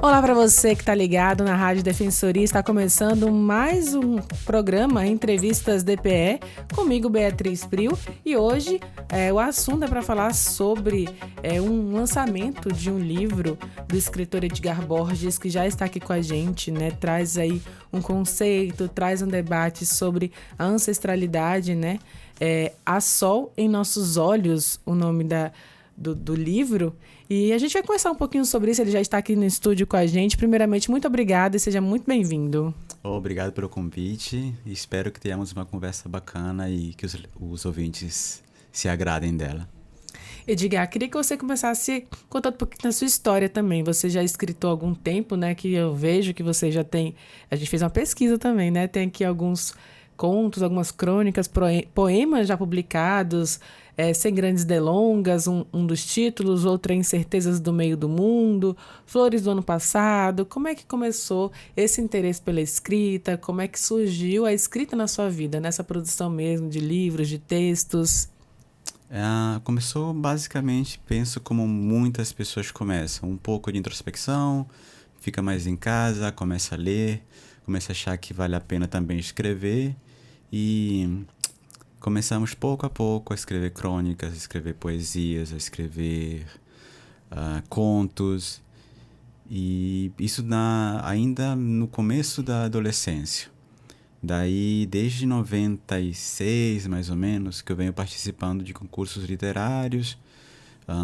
Olá para você que está ligado na Rádio Defensoria. Está começando mais um programa Entrevistas DPE, comigo Beatriz Prio. E hoje o assunto é para falar sobre um lançamento de um livro do escritor Edgar Borges, que já está aqui com a gente, né? Traz aí um conceito, traz um debate sobre a ancestralidade, né? A Sol em Nossos Olhos, o nome do livro. E a gente vai conversar um pouquinho sobre isso. Ele já está aqui no estúdio com a gente. Primeiramente, muito obrigada e seja muito bem-vindo. Obrigado pelo convite e espero que tenhamos uma conversa bacana e que os ouvintes se agradem dela. Edgar, queria que você começasse contando um pouquinho da sua história também. Você já é escritor há algum tempo, né? Que eu vejo que você já tem... A gente fez uma pesquisa também, né? Tem aqui alguns contos, algumas crônicas, poemas já publicados, Sem Grandes Delongas, um dos títulos, outro é Incertezas do Meio do Mundo, Flores do Ano Passado. Como é que começou esse interesse pela escrita? Como é que surgiu a escrita na sua vida, nessa produção mesmo de livros, de textos? Começou basicamente, penso como muitas pessoas começam, um pouco de introspecção, fica mais em casa, começa a ler, começa a achar que vale a pena também escrever e começamos pouco a pouco a escrever crônicas, a escrever poesias, a escrever contos, e isso ainda no começo da adolescência. Daí, desde 96, mais ou menos, que eu venho participando de concursos literários,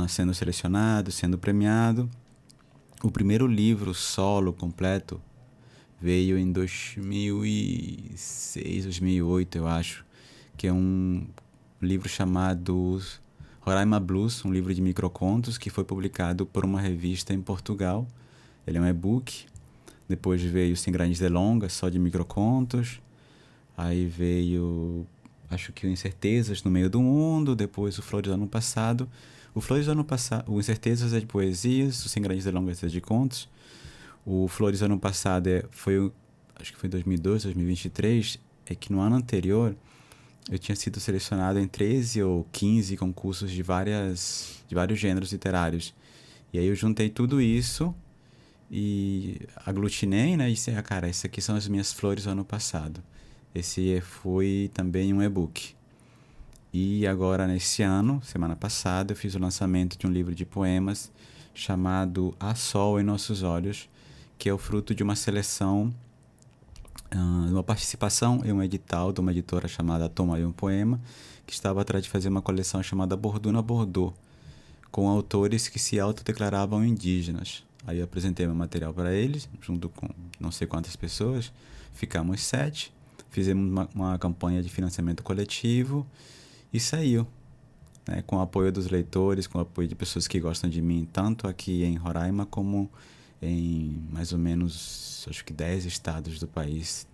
sendo selecionado, sendo premiado. O primeiro livro solo completo veio em 2006, 2008, eu acho, que é um livro chamado Roraima Blues, um livro de microcontos que foi publicado por uma revista em Portugal. Ele é um e-book. Depois veio Sem Grandes Delongas, só de microcontos. Aí veio, acho que o Incertezas no Meio do Mundo, depois o Flores do Ano Passado. O Incertezas é de poesias, o Sem Grandes Delongas é de contos. O Flores do Ano Passado acho que foi 2012, 2023, é que no ano anterior eu tinha sido selecionado em 13 ou 15 concursos de vários gêneros literários. E aí eu juntei tudo isso e aglutinei, né? E disse, cara, essas aqui são as minhas flores do ano passado. Esse foi também um e-book. E agora, nesse ano, semana passada, eu fiz o lançamento de um livro de poemas chamado A Sol em Nossos Olhos, que é o fruto de uma seleção, uma participação em um edital de uma editora chamada Toma aí um Poema, que estava atrás de fazer uma coleção chamada Borduna Bordô, com autores que se autodeclaravam indígenas. Aí eu apresentei meu material para eles, junto com não sei quantas pessoas, ficamos 7, fizemos uma campanha de financiamento coletivo e saiu, né, com o apoio dos leitores, com o apoio de pessoas que gostam de mim, tanto aqui em Roraima como em mais ou menos, acho que 10 estados do país.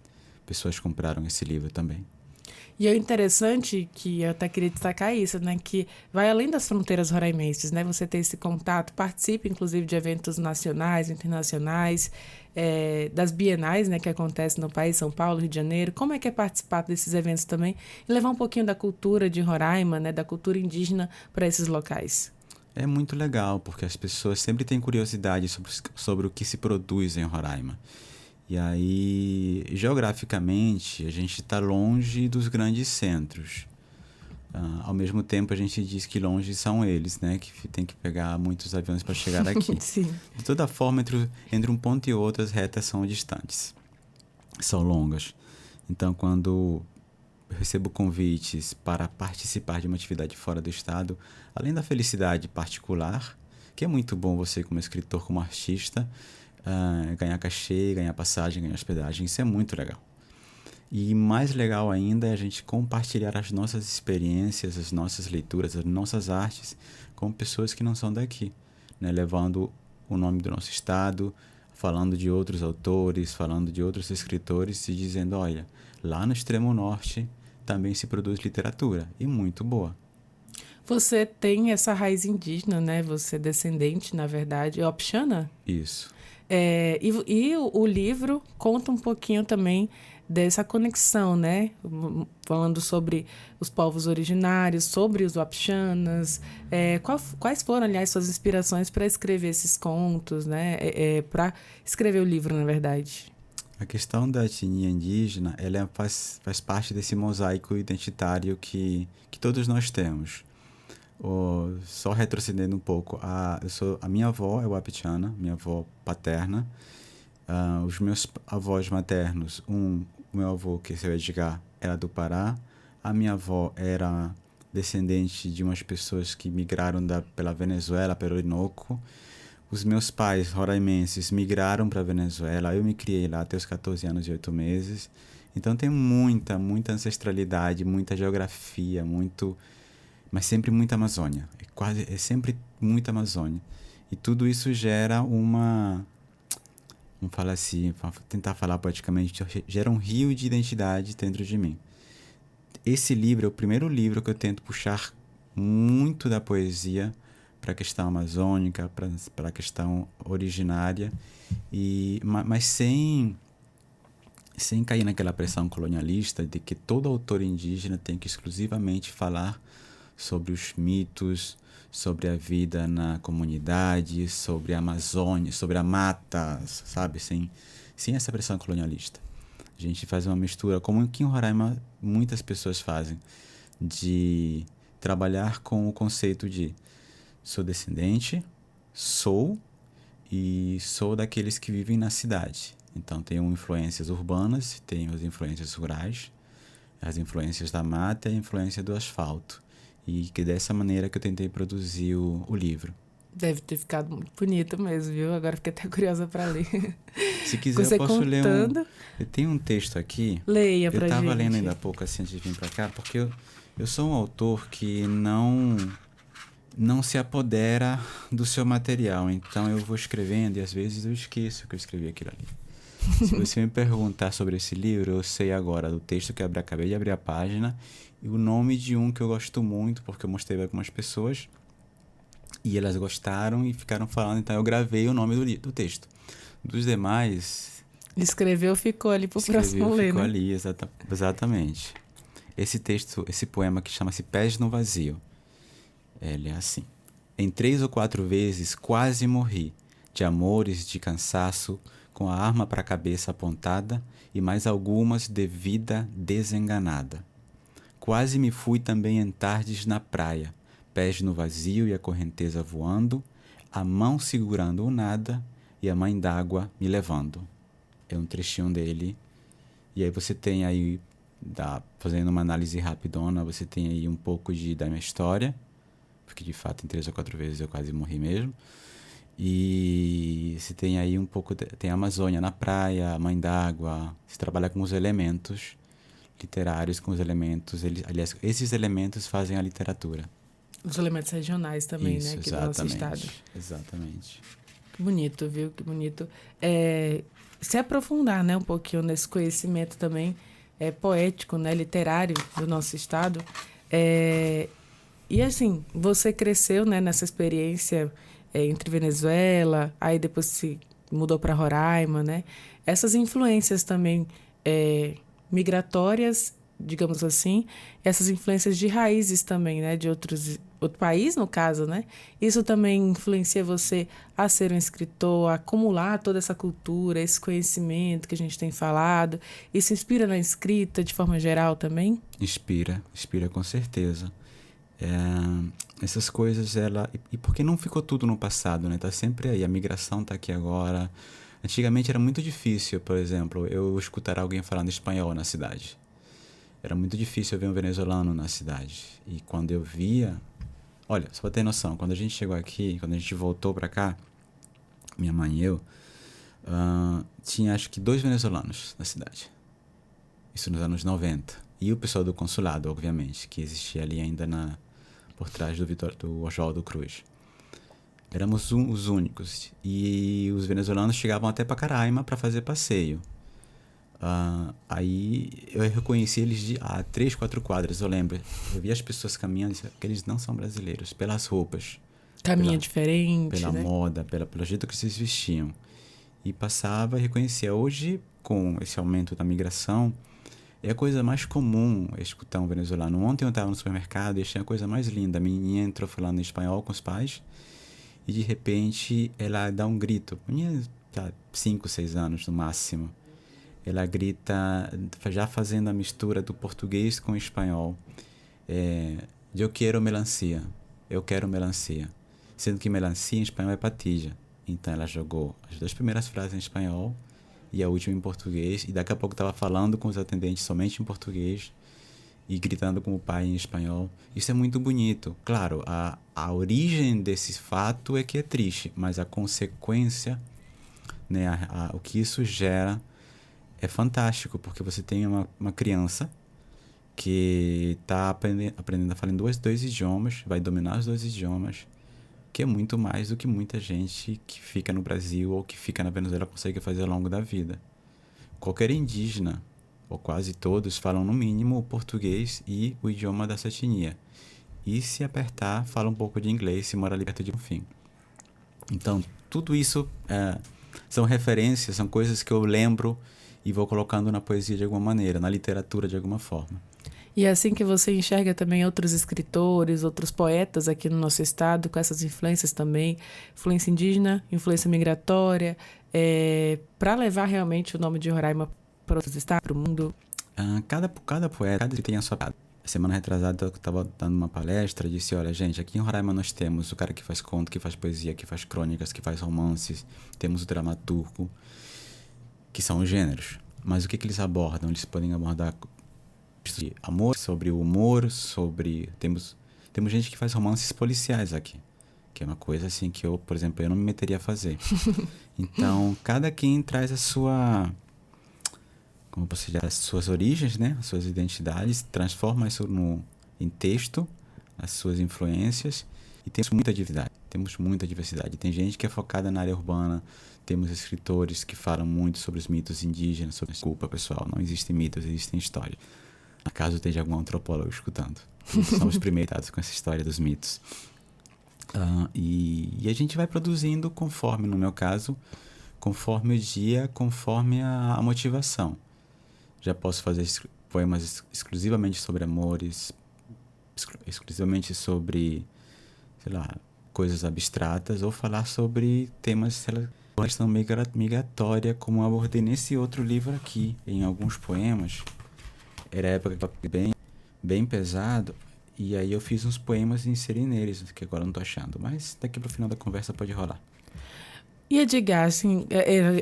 Pessoas compraram esse livro também. E é interessante que eu até queria destacar isso, né? Que vai além das fronteiras roraimenses, né? Você ter esse contato, participa inclusive de eventos nacionais, internacionais, das bienais, né? Que acontecem no país, São Paulo, Rio de Janeiro. Como é que é participar desses eventos também e levar um pouquinho da cultura de Roraima, né? Da cultura indígena para esses locais? É muito legal, porque as pessoas sempre têm curiosidade sobre o que se produz em Roraima. E aí, geograficamente, a gente está longe dos grandes centros. Ao mesmo tempo, a gente diz que longe são eles, né? Que tem que pegar muitos aviões para chegar aqui. Sim. De toda forma, entre um ponto e outro, as retas são distantes. São longas. Então, quando eu recebo convites para participar de uma atividade fora do estado, além da felicidade particular, que é muito bom você como escritor, como artista, ganhar cachê, ganhar passagem, ganhar hospedagem, isso é muito legal. E mais legal ainda é a gente compartilhar as nossas experiências, as nossas leituras, as nossas artes com pessoas que não são daqui, né? Levando o nome do nosso estado, falando de outros autores, falando de outros escritores e dizendo, olha, lá no extremo norte também se produz literatura, e muito boa. Você tem essa raiz indígena, né? Você é descendente, na verdade, é Opxana? Isso. E o livro conta um pouquinho também dessa conexão, né? Falando sobre os povos originários, sobre os Wapichanas. Quais foram, aliás, suas inspirações para escrever esses contos, né? Para escrever o livro, na verdade? A questão da etnia indígena, ela faz parte desse mosaico identitário que todos nós temos. Só retrocedendo um pouco, a minha avó é wapichana, minha avó paterna. Os meus avós maternos, o meu avô, que é o seu Edgar, era do Pará. A minha avó era descendente de umas pessoas que migraram pela Venezuela, pelo Orinoco. Os meus pais, roraimenses, migraram para a Venezuela. Eu me criei lá até os 14 anos e 8 meses. Então tem muita ancestralidade, muita geografia, mas sempre muita Amazônia. É sempre muita Amazônia. E tudo isso gera vamos falar assim, tentar falar poeticamente, gera um rio de identidade dentro de mim. Esse livro é o primeiro livro que eu tento puxar muito da poesia para a questão amazônica, para a questão originária, mas sem cair naquela pressão colonialista de que todo autor indígena tem que exclusivamente falar sobre os mitos, sobre a vida na comunidade, sobre a Amazônia, sobre a mata, sabe? Sem essa pressão colonialista. A gente faz uma mistura, como aqui em Roraima muitas pessoas fazem, de trabalhar com o conceito de sou descendente, sou daqueles que vivem na cidade. Então, tenho influências urbanas, tenho as influências rurais, as influências da mata e a influência do asfalto. E que dessa maneira que eu tentei produzir o livro. Deve ter ficado muito bonito mesmo, viu? Agora fiquei até curiosa para ler. Se quiser, eu posso ler Eu tenho um texto aqui. Leia pra gente. Eu estava lendo ainda há pouco, assim, antes de vir para cá, porque eu sou um autor que não se apodera do seu material. Então, eu vou escrevendo e às vezes eu esqueço que eu escrevi aquilo ali. Se você me perguntar sobre esse livro, eu sei agora do texto que eu acabei de abrir a página e o nome de um que eu gosto muito, porque eu mostrei para algumas pessoas e elas gostaram e ficaram falando, então eu gravei o nome do texto. Dos demais... Escreveu, ficou ali pro próximo ler, ficou né? ali, exatamente. Esse texto, esse poema que chama-se Pés no Vazio, ele é assim. Em 3 ou 4 vezes quase morri, de amores, de cansaço, com a arma para a cabeça apontada e mais algumas de vida desenganada. Quase me fui também em tardes na praia, pés no vazio e a correnteza voando, a mão segurando o nada e a mãe d'água me levando. É um trechinho dele. E aí você tem aí, fazendo uma análise rapidona, você tem aí um pouco da minha história, porque de fato em 3 ou 4 vezes eu quase morri mesmo. E você tem aí um pouco, tem a Amazônia na praia, a mãe d'água, você trabalha com os elementos literários, com os elementos, aliás, esses elementos fazem a literatura. Os elementos regionais também, isso, né? Aqui do nosso estado. Exatamente. Que bonito, viu? Que bonito. Se aprofundar, né, um pouquinho nesse conhecimento também poético, né, literário do nosso estado. E assim, você cresceu, né, nessa experiência entre Venezuela, aí depois se mudou para Roraima, né? Essas influências também migratórias, digamos assim, essas influências de raízes também, né, de outro país, no caso, né? Isso também influencia você a ser um escritor, a acumular toda essa cultura, esse conhecimento que a gente tem falado. Isso inspira na escrita de forma geral também? Inspira com certeza. Essas coisas, e porque não ficou tudo no passado, né? Tá sempre aí, a migração tá aqui agora. Antigamente era muito difícil, por exemplo, eu escutar alguém falando espanhol na cidade. Era muito difícil eu ver um venezuelano na cidade. E quando eu via... Olha, só pra ter noção, quando a gente chegou aqui, quando a gente voltou pra cá, minha mãe e eu, tinha acho que 2 venezuelanos na cidade. Isso nos anos 90. E o pessoal do consulado, obviamente, que existia ali ainda por trás do Oswaldo Cruz. Éramos os únicos. E os venezuelanos chegavam até Pacaraima para fazer passeio. Aí eu reconheci eles a 3, 4 quadras, eu lembro. Eu vi as pessoas caminhando e disse que eles não são brasileiros, pelas roupas. Caminha diferente, pela né? moda, pelo jeito que vocês vestiam. e passava e reconhecia. Hoje, com esse aumento da migração, é a coisa mais comum escutar um venezuelano. Ontem eu estava no supermercado e achei a coisa mais linda. A menininha entrou falando espanhol com os pais e, de repente, ela dá um grito. A menina tá 5, 6 anos no máximo. Ela grita, já fazendo a mistura do português com o espanhol. Eu quero melancia. Eu quero melancia. Sendo que melancia em espanhol é patilla. Então ela jogou as 2 primeiras frases em espanhol e a última em português. E daqui a pouco estava falando com os atendentes somente em português e gritando com o pai em espanhol. Isso é muito bonito. Claro, a origem desse fato é que é triste, mas a consequência, né, o que isso gera é fantástico, porque você tem uma criança que está aprendendo a falar em dois idiomas, vai dominar os 2 idiomas, que é muito mais do que muita gente que fica no Brasil ou que fica na Venezuela consegue fazer ao longo da vida. Qualquer indígena, ou quase todos, falam no mínimo o português e o idioma dessa etnia. E se apertar, fala um pouco de inglês, se mora ali perto de um fim. Então, tudo isso são referências, são coisas que eu lembro e vou colocando na poesia de alguma maneira, na literatura de alguma forma. E é assim que você enxerga também outros escritores, outros poetas aqui no nosso estado, com essas influências também, influência indígena, influência migratória, para levar realmente o nome de Roraima para outros estados, para o mundo? Cada poeta tem a sua parada. Semana retrasada eu estava dando uma palestra e disse, olha gente, aqui em Roraima nós temos o cara que faz conto, que faz poesia, que faz crônicas, que faz romances, temos o dramaturgo, que são os gêneros. Mas o que eles abordam? Eles podem abordar sobre amor, sobre o humor, sobre... Temos gente que faz romances policiais aqui, que é uma coisa assim que eu, por exemplo, eu não me meteria a fazer. Então, cada quem traz a sua... como posso dizer, as suas origens, né? As suas identidades, transforma isso em texto, as suas influências, e temos muita diversidade. Tem gente que é focada na área urbana, temos escritores que falam muito sobre os mitos indígenas, desculpa pessoal, não existem mitos, existem histórias. Acaso esteja algum antropólogo escutando. Eles são os primeiros com essa história dos mitos. E a gente vai produzindo conforme, no meu caso, conforme o dia, conforme a motivação. Já posso fazer poemas exclusivamente sobre amores, exclusivamente sobre, sei lá, coisas abstratas, ou falar sobre temas, sei lá, questão migratória, como eu abordei nesse outro livro aqui, em alguns poemas. Era época bem pesado, e aí eu fiz uns poemas e inseri neles, que agora eu não tô achando, mas daqui pro final da conversa pode rolar. E Edgar, assim,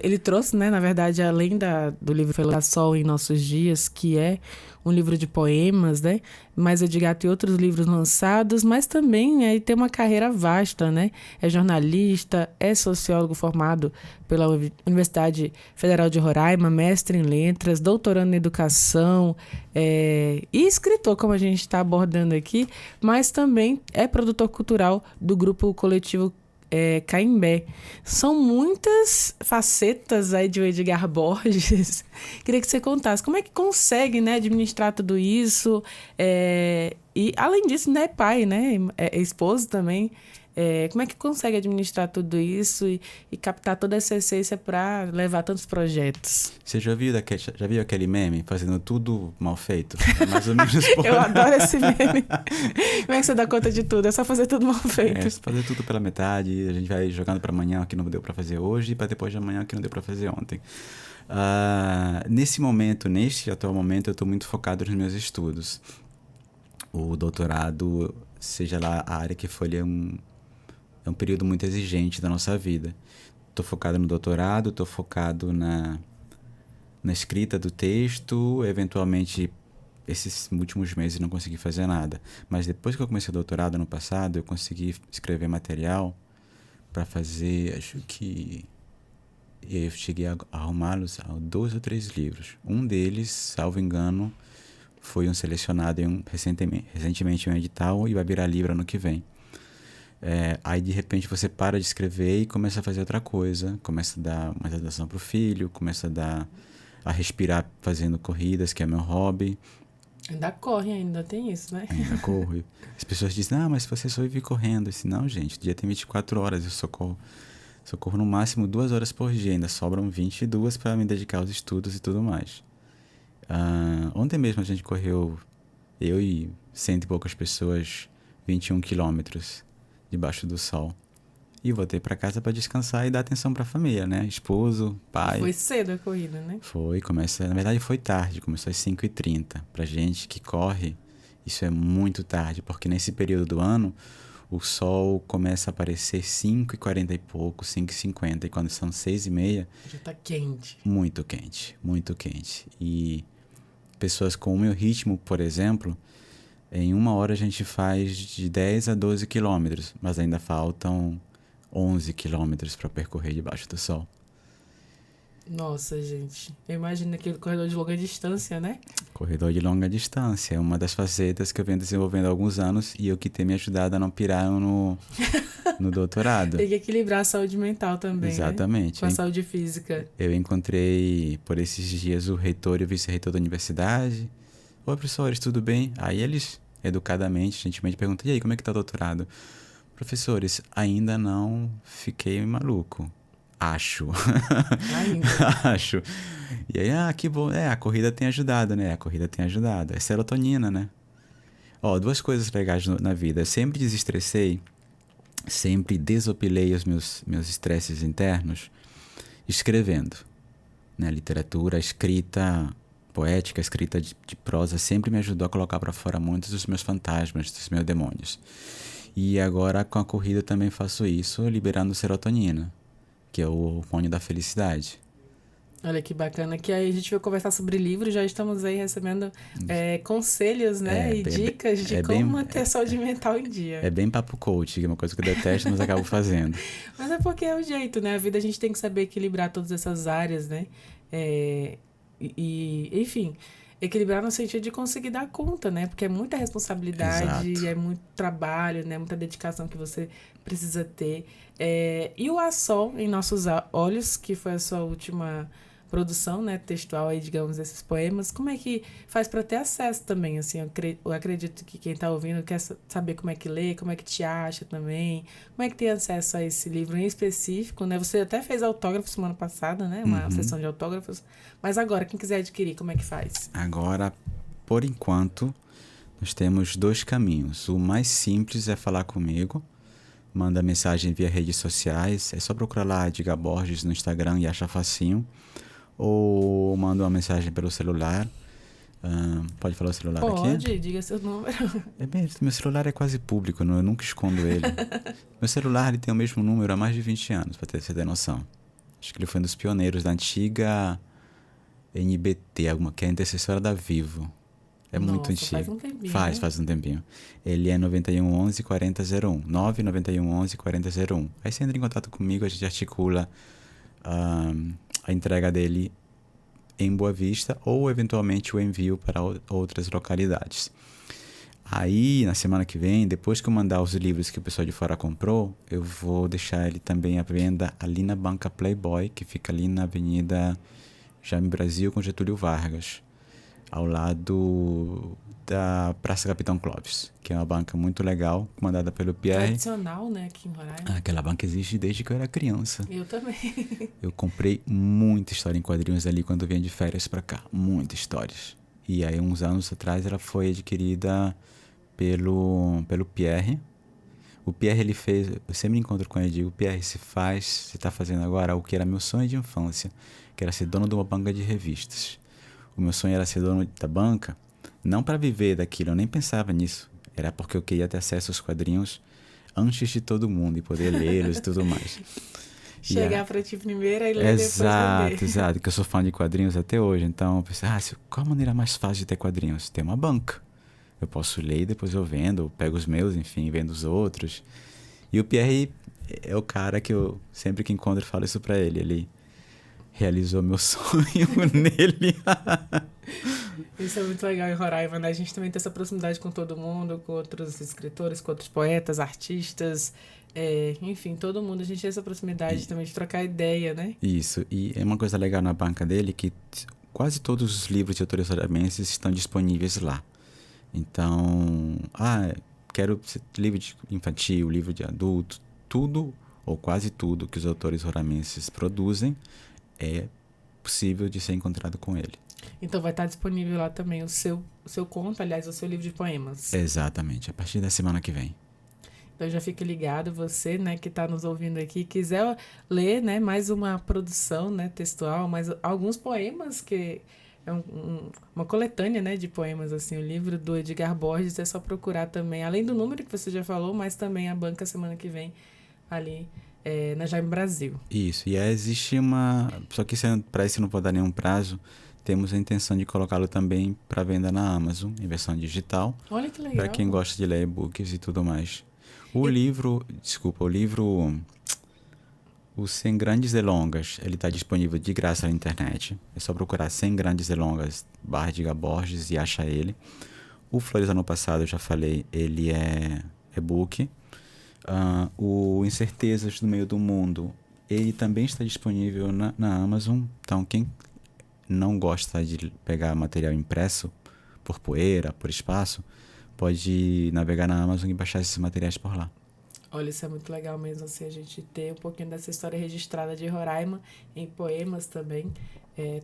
ele trouxe, né, na verdade, além do livro Pelo Sol em Nossos Dias, que é um livro de poemas, né, mas Edgar tem outros livros lançados, mas também tem uma carreira vasta, né, é jornalista, é sociólogo formado pela Universidade Federal de Roraima, mestre em letras, doutorando em educação, e escritor, como a gente está abordando aqui, mas também é produtor cultural do grupo coletivo Caimbé. São muitas facetas aí de Edgar Borges. Queria que você contasse como é que consegue, né, administrar tudo isso, e além disso, né, pai, né, é esposo também. Como é que consegue administrar tudo isso e captar toda essa essência para levar tantos projetos? Você já viu aquele meme fazendo tudo mal feito? É mais ou menos por... Eu adoro esse meme. Como é que você dá conta de tudo? É só fazer tudo mal feito. Fazer tudo pela metade. A gente vai jogando para amanhã o que não deu para fazer hoje e para depois de amanhã o que não deu para fazer ontem. Neste atual momento, eu estou muito focado nos meus estudos. O doutorado, seja lá a área que for, é um período muito exigente da nossa vida. Estou focado no doutorado, estou focado na escrita do texto. Eventualmente, esses últimos meses não consegui fazer nada. Mas depois que eu comecei o doutorado ano passado, eu consegui escrever material para fazer, acho que... eu cheguei a arrumá-los a 2 ou 3 livros. Um deles, salvo engano, foi um selecionado recentemente em um edital e vai virar livro ano que vem. Aí de repente você para de escrever e começa a fazer outra coisa, começa a dar mais atenção pro filho, começa a respirar fazendo corridas, que é meu hobby. Ainda tem isso, né? Ainda corro. As pessoas dizem, mas você só vive correndo. Eu disse, não, gente, o dia tem 24 horas, eu só corro Só corro no máximo 2 horas por dia, ainda sobram 22 para me dedicar aos estudos e tudo mais. Ontem mesmo a gente correu, eu e 100 e poucas pessoas, 21 quilômetros debaixo do sol. E voltei para casa para descansar e dar atenção para a família, né? Esposo, pai. Foi cedo a corrida, né? Na verdade foi tarde, começou às 5h30. Pra gente que corre, isso é muito tarde, porque nesse período do ano, o sol começa a aparecer 5h40 e pouco, 5h50, e quando são 6h30... Já tá quente. Muito quente, muito quente. E pessoas com o meu ritmo, por exemplo, em 1 hora a gente faz de 10 a 12 quilômetros, mas ainda faltam 11 quilômetros para percorrer debaixo do sol. Nossa, gente. Eu imagino aquele corredor de longa distância, né? Corredor de longa distância é uma das facetas que eu venho desenvolvendo há alguns anos e o que tem me ajudado a não pirar no doutorado. Tem que equilibrar a saúde mental também, Exatamente. Né? Com a saúde física. Eu encontrei por esses dias o reitor e o vice-reitor da universidade. Oi, professores, tudo bem? Aí eles, educadamente, gentilmente perguntam, e aí, como é que tá o doutorado? Professores, ainda não fiquei maluco. Acho. Ainda. Acho. E aí, que bom. A corrida tem ajudado, né? A corrida tem ajudado. É serotonina, né? 2 coisas legais na vida. Eu sempre desestressei, sempre desopilei os meus estresses internos escrevendo. Né? Literatura, escrita poética, escrita de prosa, sempre me ajudou a colocar para fora muitos dos meus fantasmas, dos meus demônios. E agora com a corrida também faço isso, liberando serotonina, que é o hormônio da felicidade. Olha que bacana, que aí a gente vai conversar sobre livros, já estamos aí recebendo conselhos, né, dicas de como manter a saúde mental em dia. É bem papo coach, que é uma coisa que eu detesto, mas acabo fazendo. Mas é porque é o jeito, né, a vida a gente tem que saber equilibrar todas essas áreas, né, enfim, equilibrar no sentido de conseguir dar conta, né, porque é muita responsabilidade, Exato. é muito trabalho, né, muita dedicação que você precisa ter. E o A Sol em Nossos Olhos, que foi a sua última produção, né, textual aí, digamos, desses poemas, como é que faz para ter acesso também, assim, eu acredito que quem está ouvindo quer saber como é que lê, como é que te acha também, como é que tem acesso a esse livro em específico, né, você até fez autógrafo semana passada, né, uma sessão de autógrafos, mas agora, quem quiser adquirir, como é que faz? Agora, por enquanto, nós temos 2 caminhos, o mais simples é falar comigo, manda mensagem via redes sociais, é só procurar lá Edgar Borges no Instagram e acha facinho, ou manda uma mensagem pelo celular. Pode falar o celular aqui? Pode, diga seu número. Meu celular é quase público, eu nunca escondo ele. Meu celular ele tem o mesmo número há mais de 20 anos, para você ter noção. Acho que ele foi um dos pioneiros da antiga NBT, que é a antecessora da Vivo. É muito antigo. Faz um tempinho. Faz um tempinho. Ele é 91 11 40 01. 991 11 40 01. Aí você entra em contato comigo, a gente articula a entrega dele em Boa Vista ou eventualmente o envio para outras localidades. Aí, na semana que vem, depois que eu mandar os livros que o pessoal de fora comprou, eu vou deixar ele também à venda ali na Banca Playboy, que fica ali na Avenida Jaime Brasil com Getúlio Vargas, ao lado da Praça Capitão Clóvis, que é uma banca muito legal, comandada pelo Pierre. Tradicional, né, aqui em Roraima. Aquela banca existe desde que eu era criança. Eu também. Eu comprei muita história em quadrinhos ali quando eu vinha de férias pra cá, muitas histórias. E aí, uns anos atrás, ela foi adquirida pelo Pierre. O Pierre, ele fez, eu sempre encontro com ele e digo, Pierre, você tá fazendo agora o que era meu sonho de infância, que era ser dono de uma banca de revistas. O meu sonho era ser dono da banca, não para viver daquilo, eu nem pensava nisso. Era porque eu queria ter acesso aos quadrinhos antes de todo mundo e poder lê-los e tudo mais. Chegar para ti primeiro e ler depois vender. Exato, que eu sou fã de quadrinhos até hoje. Então eu pensei, qual a maneira mais fácil de ter quadrinhos? Ter uma banca. Eu posso ler e depois eu vendo, pego os meus, enfim, vendo os outros. E o Pierre é o cara que eu sempre que encontro falo isso pra ele. Ele realizou meu sonho nele. Isso é muito legal em Roraima, né? A gente também tem essa proximidade com todo mundo, com outros escritores, com outros poetas, artistas, enfim, todo mundo. A gente tem essa proximidade também de trocar ideia, né? Isso, e é uma coisa legal na banca dele que quase todos os livros de autores roraimenses estão disponíveis lá. Então, quero livro de infantil, livro de adulto, tudo ou quase tudo que os autores roraimenses produzem, é possível de ser encontrado com ele. Então vai estar disponível lá também o seu conto, aliás, o seu livro de poemas. Exatamente, a partir da semana que vem. Então já fique ligado, você, né, que está nos ouvindo aqui, quiser ler, né, mais uma produção, né, textual, mais alguns poemas, que é uma coletânea, né, de poemas, assim, o livro do Edgar Borges, é só procurar também, além do número que você já falou, mas também a banca semana que vem, ali na Jaime Brasil. Isso, e existe só que para esse não vou dar nenhum prazo, temos a intenção de colocá-lo também para venda na Amazon, em versão digital. Olha que legal. Para quem gosta de ler e-books e tudo mais. O livro Os 100 Grandes Delongas, ele está disponível de graça na internet. É só procurar 100 Grandes Delongas, Edgar Borges, e achar ele. O Flores Ano Passado, eu já falei, ele é e-book. O Incertezas no Meio do Mundo, ele também está disponível na Amazon. Então, quem não gosta de pegar material impresso por poeira, por espaço, pode navegar na Amazon e baixar esses materiais por lá. Olha, isso é muito legal mesmo, assim, a gente ter um pouquinho dessa história registrada de Roraima em poemas também.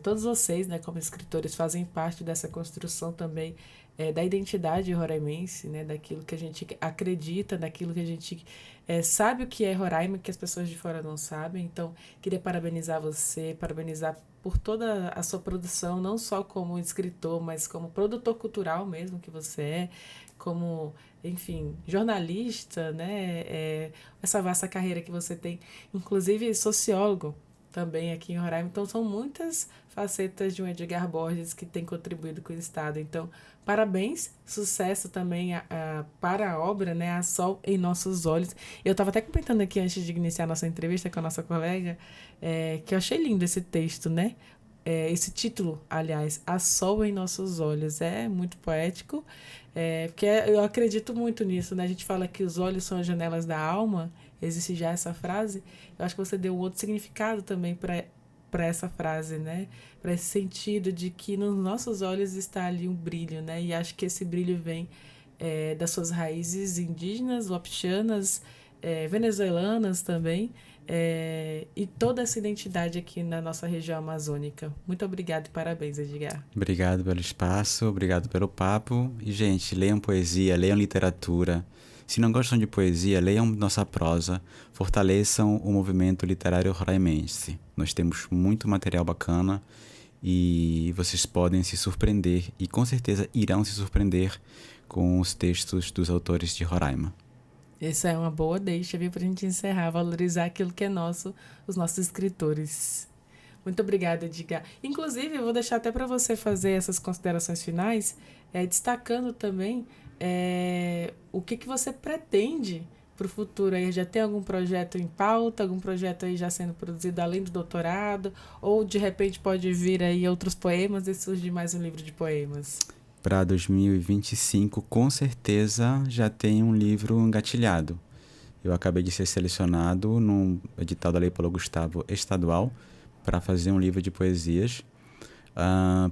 Todos vocês, né, como escritores, fazem parte dessa construção também da identidade roraimense, né, daquilo que a gente acredita, daquilo que a gente sabe o que é Roraima, que as pessoas de fora não sabem. Então, queria parabenizar você, parabenizar por toda a sua produção, não só como escritor, mas como produtor cultural mesmo que você é, como, enfim, jornalista, né? Essa vasta carreira que você tem, inclusive sociólogo também aqui em Roraima. Então, são muitas facetas de um Edgar Borges que tem contribuído com o Estado. Então, parabéns, sucesso também para a obra, né? A Sol em Nossos Olhos. Eu estava até comentando aqui antes de iniciar a nossa entrevista com a nossa colega, que eu achei lindo esse texto, né? Esse título, aliás, A Sol em Nossos Olhos, é muito poético, porque eu acredito muito nisso, né? A gente fala que os olhos são as janelas da alma, existe já essa frase. Eu acho que você deu um outro significado também para essa frase, né? Para esse sentido de que nos nossos olhos está ali um brilho, né? E acho que esse brilho vem das suas raízes indígenas, wapichanas, venezuelanas também, e toda essa identidade aqui na nossa região amazônica. Muito obrigada e parabéns, Edgar. Obrigado pelo espaço, obrigado pelo papo. E, gente, leiam poesia, leiam literatura. Se não gostam de poesia, leiam nossa prosa, fortaleçam o movimento literário roraimense. Nós temos muito material bacana e vocês podem se surpreender, e com certeza irão se surpreender com os textos dos autores de Roraima. Essa é uma boa deixa, viu, pra gente encerrar, valorizar aquilo que é nosso, os nossos escritores. Muito obrigada, Edgar. Inclusive, eu vou deixar até para você fazer essas considerações finais, destacando também o que você pretende para o futuro. Aí já tem algum projeto em pauta, algum projeto aí já sendo produzido além do doutorado, ou de repente pode vir aí outros poemas e surgir mais um livro de poemas? Para 2025, com certeza, já tem um livro engatilhado. Eu acabei de ser selecionado no edital da Lei Paulo Gustavo estadual para fazer um livro de poesias.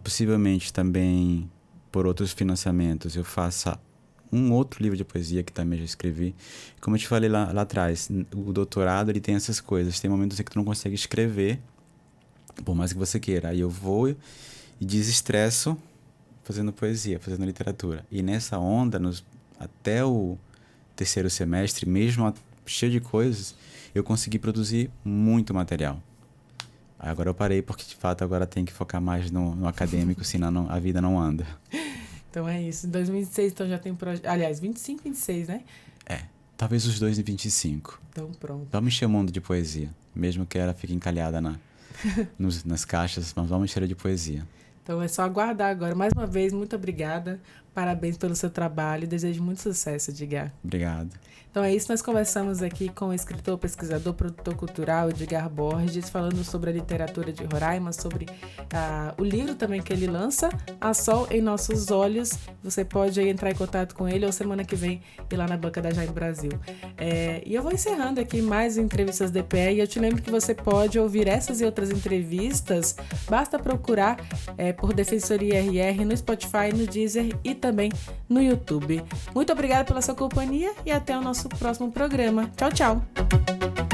Possivelmente também, por outros financiamentos, eu faça um outro livro de poesia que também já escrevi. Como eu te falei lá atrás, o doutorado ele tem essas coisas. Tem momentos em que tu não consegue escrever, por mais que você queira. Aí eu vou e desestresso fazendo poesia, fazendo literatura. E nessa onda, até o terceiro semestre, mesmo cheio de coisas, eu consegui produzir muito material. Agora eu parei porque, de fato, agora tem que focar mais no acadêmico, senão a vida não anda. Então é isso. Em 2026, então já tem projeto. Aliás, 25, 26, né? Talvez os dois em 25. Então pronto. Vamos encher o mundo de poesia. Mesmo que ela fique encalhada nas caixas, mas vamos encher de poesia. Então é só aguardar agora. Mais uma vez, muito obrigada. Parabéns pelo seu trabalho. Desejo muito sucesso, Edgar. Obrigado. Então é isso, nós conversamos aqui com o escritor, pesquisador, produtor cultural Edgar Borges, falando sobre a literatura de Roraima, sobre o livro também que ele lança, A Sol em Nossos Olhos. Você pode aí entrar em contato com ele ou semana que vem ir lá na banca da Jaime Brasil. E eu vou encerrando aqui mais entrevistas DPE e eu te lembro que você pode ouvir essas e outras entrevistas, basta procurar por Defensoria RR no Spotify, no Deezer e também no YouTube. Muito obrigada pela sua companhia e até o nosso próximo programa. Tchau, tchau!